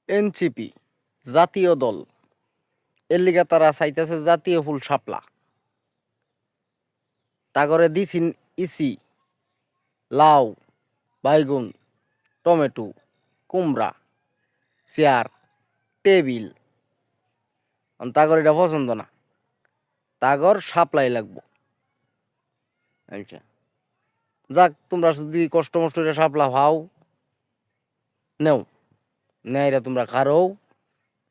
NCP জাতীয় দল, এর লিগা তারা চাইতেছে জাতীয় ফুল শাপলা। তাগরে দিছিন ইসি, লাউ, বাইগুন, টমেটো, কুমড়া, চেয়ার, টেবিল। তাগর এটা পছন্দ না, তাগর শাপলাই লাগবো। আচ্ছা, যাক, তোমরা যদি কষ্ট মষ্ট এটা শাপলা ভাও নেও, নেই তোমরা খারো।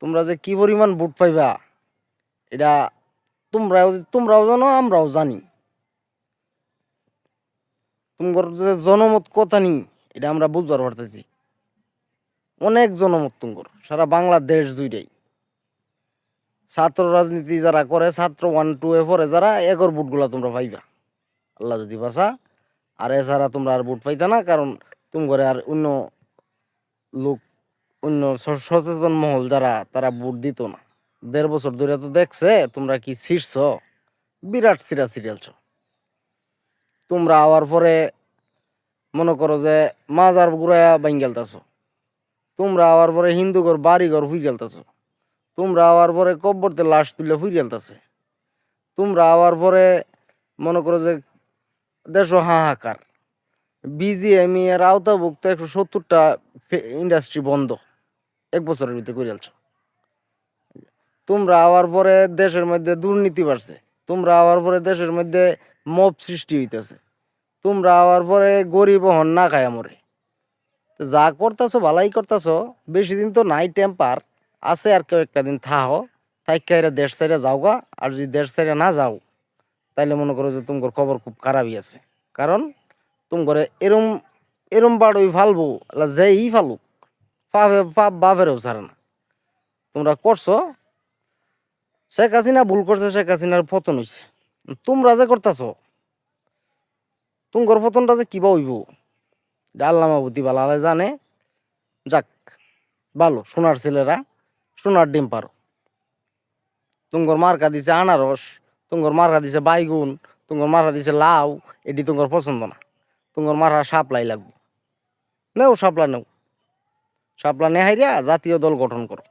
তোমরা যে কি পরিমাণ ভোট পাইবা এটা তোমরাও জানো, আমরাও জানি। তোমার যে জনমত কথা নি, এটা আমরা বুঝবার পারতেছি। অনেক জনমত তোমার সারা বাংলাদেশ জুড়েই। ছাত্র রাজনীতি যারা করে, ছাত্র 1-2 এ পরে যারা, এগর ভোটগুলা তোমরা পাইবা আল্লাহ যদি বাসা। আর এছাড়া তোমরা আর ভোট পাইতা না, কারণ তুমি করে আর অন্য লোক, অন্য সচেতন মহল যারা, তারা ভোট দিত না। 1.5 বছর ধরে তো দেখছে তোমরা কি ছিড়ছ, বিরাট সিরা সিরিয়ালছ। তোমরা আওয়ার পরে মনে করো যে মাজার ঘুরাইয়া বাইন গেলতাছ, তোমরা আওয়ার পরে হিন্দুঘর বাড়িঘর ফুই গেলতাছ, তোমরা আওয়ার পরে কব্বরতে লাশ তুলে ফুই গেলতাছে, তোমরা আওয়ার পরে মনে করো যে দেশ হাহাকার। বিজিএমই এর আওতাভুক্ত 170টা ইন্ডাস্ট্রি বন্ধ 1 বছরের ভিতরে করে আলছ। তোমরা আওয়ার পরে দেশের মধ্যে দুর্নীতি বাড়ছে, তোমরা আওয়ার পরে দেশের মধ্যে মব সৃষ্টি হইতেছে, তোমরা আওয়ার পরে গরিব হন না খায় মরে। যা করতেছো ভালাই করতেছো, বেশি দিন তো নাই, টেম্পার আছে। আর কেউ একটা দিন থাইকা দেশ সাইডে যাওগা। আর যদি দেশ সাইডে না যাও, তাইলে মনে করো যে তোমার খবর খুব খারাপই আছে। কারণ তোমার এরম এরম বাড়ই ফালবো, যেই ফালুক, পাপ বাপেরও ছাড়ে না। তোমরা করছো, শেখ হাসিনা ভুল করছে, শেখ হাসিনার পতন হয়েছে। তোমরা যে করতেছো, তোমার পতনটা যে কিবা হইব আল্লাহ মাহবুতি বালা জানে। যাক, ভালো, সোনার ছেলেরা সোনার ডিম পারো। তোমার মার্কা দিছে আনারস, তোমার মার্কা দিছে বাইগুন, তোমার মার্কা দিছে লাউ, এটি তোমার পছন্দ না। তোমার মার্কা শাপলাই লাগবে। নেও শাপলা, নেও শাপলা, নেহাইরা জাতীয় দল গঠন করো।